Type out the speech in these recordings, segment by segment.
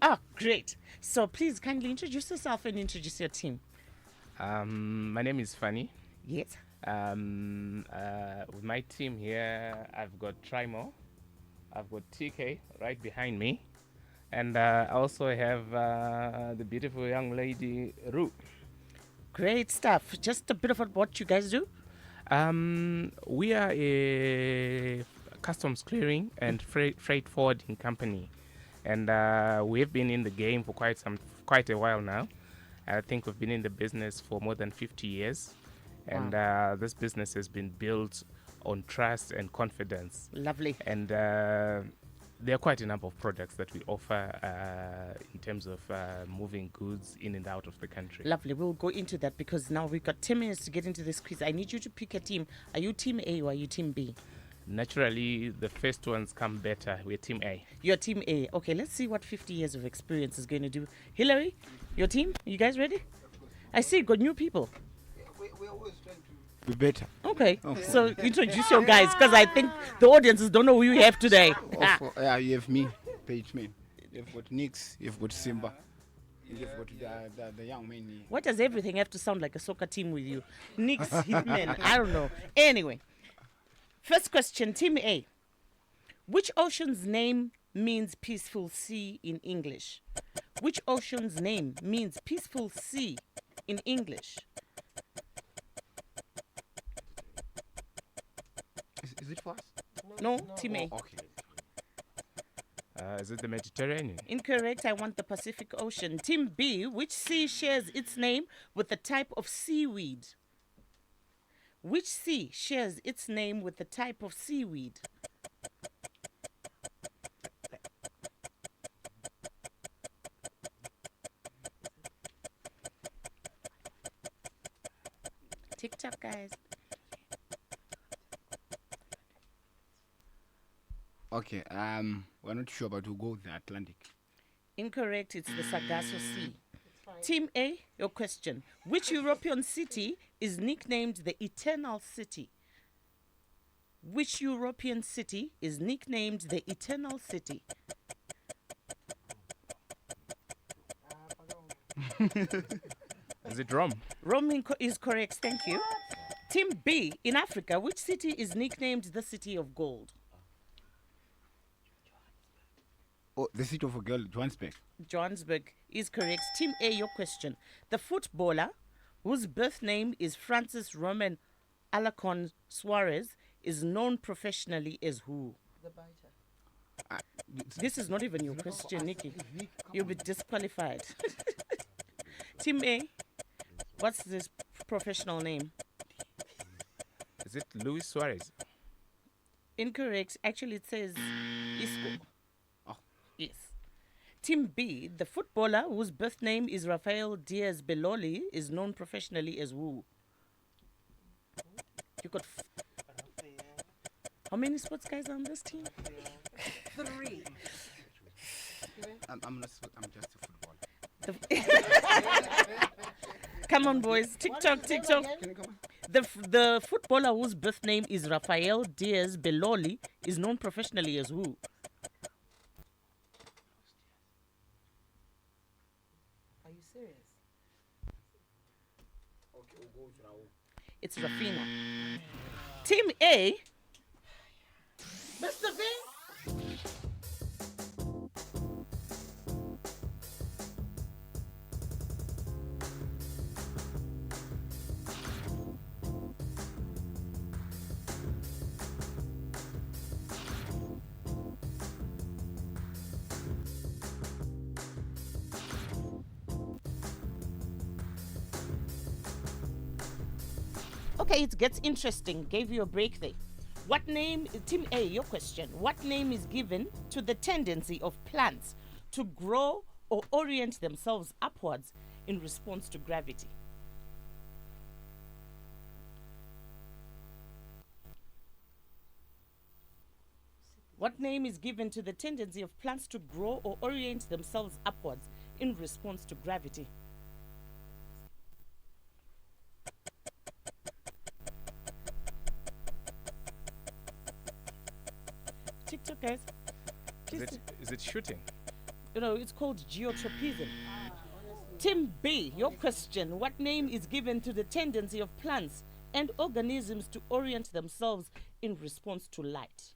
Ah, great. So please kindly introduce yourself and introduce your team. My name is Fanny. Yes. With my team here, I've got Trimo, I've got TK right behind me, and I also have the beautiful young lady Ru. Great stuff. Just a bit of what you guys do. We are a customs clearing and freight forwarding company, and we've been in the game for quite a while now. I think we've been in the business for more than 50 years, and this business has been built on trust and confidence. Lovely. And there are quite a number of products that we offer in terms of moving goods in and out of the country. Lovely. We'll go into that because now we've got 10 minutes to get into this quiz. I need you to pick a team. Are you team A or are you team B? Naturally, the first ones come better. We're team A. You're team A. Okay, let's see what 50 years of experience is going to do. Hillary, your team, you guys ready? I see you got new people. We're always trying to be better. Okay, so introduce your guys because I think the audiences don't know who you have today. Yeah, you have me, Page Man. You've got Nix, you've got Simba, you've got the young man here. What does everything have to sound like a soccer team with you? Knicks, Hitman, I don't know. Anyway, first question, Team A. Which ocean's name means peaceful sea in English? Which ocean's name means peaceful sea in English? Is it for us? No, Team A. Okay. Is it the Mediterranean? Incorrect. I want the Pacific Ocean. Team B. Which sea shares its name with the type of seaweed? Which sea shares its name with the type of seaweed? TikTok, guys. Okay, we're not sure, but we'll go with the Atlantic. Incorrect. It's the Sargasso Sea. Team A, your question. Which European city is nicknamed the Eternal City? Which European city is nicknamed the Eternal City? Is it Rome? Rome is correct. Thank you. Team B, in Africa, which city is nicknamed the City of Gold? Oh, the city of a girl, Johannesburg. Johannesburg is correct. Team A, your question. The footballer whose birth name is Francis Roman Alacon Suarez is known professionally as who? The biter. This is not even your question, Nikki. You'll be disqualified. Team A, what's this professional name? Is it Luis Suarez? Incorrect. Actually, it says Isco. Oh. Yes. Team B, the footballer whose birth name is Rafael Diaz Beloli is known professionally as who? You got how many sports guys are on this team? 3. I'm just a footballer. Come on, boys. TikTok. Can you come on? The footballer whose birth name is Rafael Diaz Beloli is known professionally as who? Are you serious? Okay, we'll go with Raul. It's Rafina. Team A. Mr. V. Okay, it gets interesting. Gave you a break there. What name, Team A, your question. What name is given to the tendency of plants to grow or orient themselves upwards in response to gravity? What name is given to the tendency of plants to grow or orient themselves upwards in response to gravity? TikTok, guys. Is it shooting? it's called geotropism. Team B, your question. What name is given to the tendency of plants and organisms to orient themselves in response to light?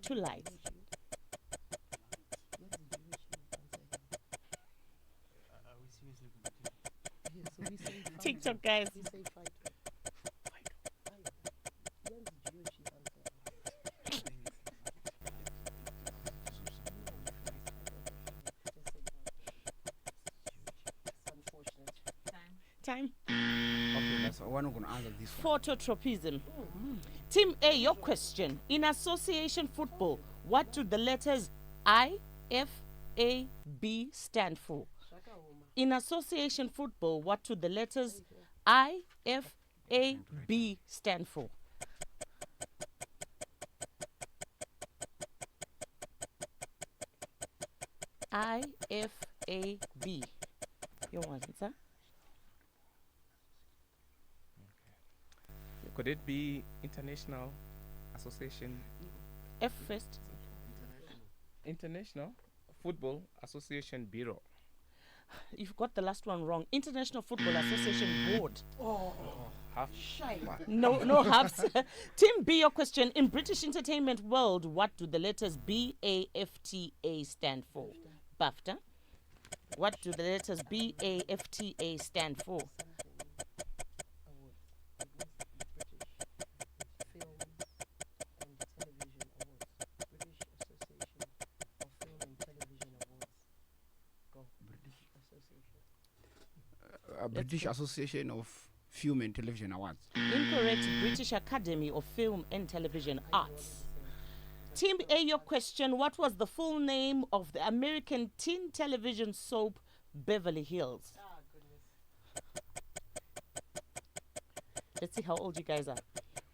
To light. TikTok guys. Time. Okay, that's one who can answer this one. Phototropism. Team A, your question. In association football, what do the letters I, F, A, B stand for? In association football, what do the letters I, F, A, B stand for? I, F, A, B. Your answer? Could it be International Association? F first. International Football Association Bureau. You've got the last one wrong. International Football Association Board. Half. No halves. Team B, your question. In British entertainment world, what do the letters BAFTA stand for? BAFTA. What do the letters BAFTA stand for? British Association of Film and Television Awards. Incorrect. British Academy of Film and Television Arts. Team A, your question. What was the full name of the American teen television soap Beverly Hills? Let's see how old you guys are.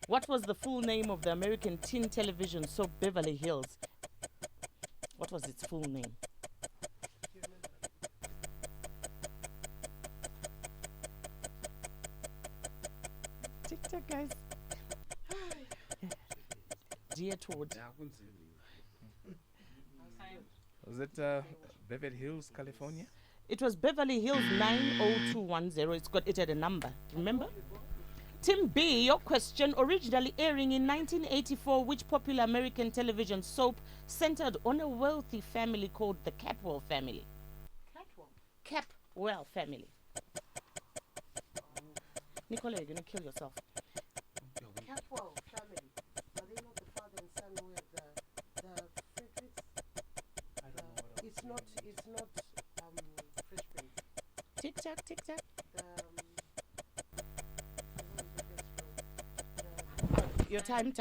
What was the full name of the American teen television soap Beverly Hills? What was its full name? TikTok guys. Dear Todd. Was it Beverly Hills, California? It was Beverly Hills 90210. It's got it at a number. Remember? Team B, your question. Originally airing in 1984, which popular American television soap centered on a wealthy family called the Capwell family? Capwell family. Nicola, you're going to kill yourself. Capwell family. Are they not the father and son who have the Fredericks? It's not Fresh Prince. Tick-tock, tick-tock. Your time.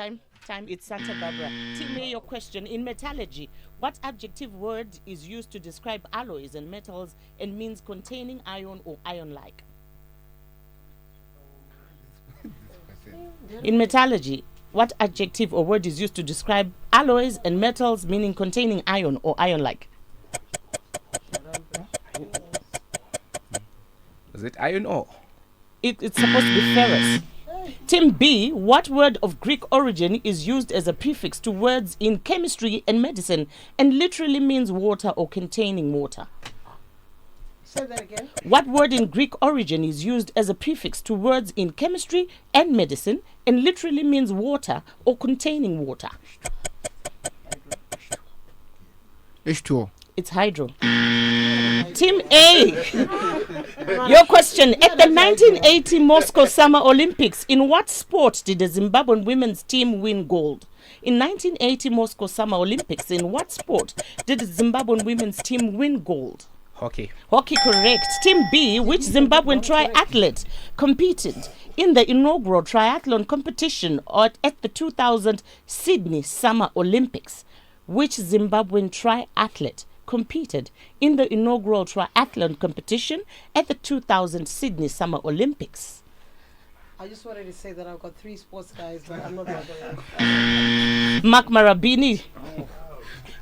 It's Santa Barbara. Team A, your question. In metallurgy, what adjective word is used to describe alloys and metals and means containing iron or iron-like? In metallurgy, what adjective or word is used to describe alloys and metals meaning containing iron or iron-like? Was it iron ore? It's supposed to be ferrous. Team B, what word of Greek origin is used as a prefix to words in chemistry and medicine and literally means water or containing water? Say that again. What word in Greek origin is used as a prefix to words in chemistry and medicine and literally means water or containing water? H2O. It's hydro. Team A, your question. At the 1980 Moscow Summer Olympics, in what sport did the Zimbabwean women's team win gold? In 1980 Moscow Summer Olympics, in what sport did the Zimbabwean women's team win gold? Hockey. Hockey, correct. Team B, which Zimbabwean triathlete competed in the inaugural triathlon competition at the 2000 Sydney Summer Olympics? Which Zimbabwean triathlete competed in the inaugural triathlon competition at the 2000 Sydney Summer Olympics? I just wanted to say that I've got 3 sports guys, but I'm not going to. Mark Marabini.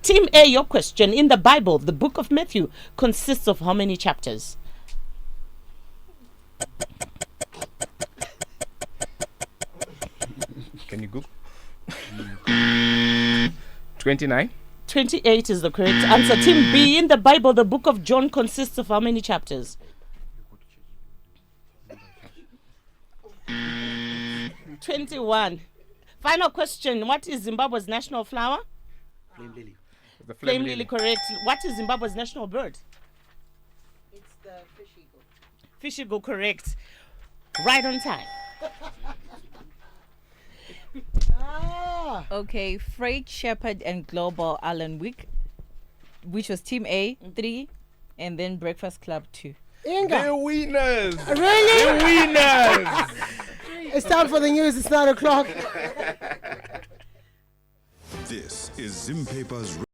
Team A, your question. In the Bible, the book of Matthew consists of how many chapters? Can you Google? 29. 28 is the correct answer. Team B, in the Bible, the book of John consists of how many chapters? 21. Final question. What is Zimbabwe's national flower? Flame lily. The Flame lily, correct. What is Zimbabwe's national bird? It's the fish eagle. Fish eagle, correct. Right on time. Okay, Freight Shepherd and Global Alan Wick, which was Team A, 3, and then Breakfast Club 2. Inga, The winners. really? The winners. It's time for the news. It's 9 o'clock. This is Zim Paper's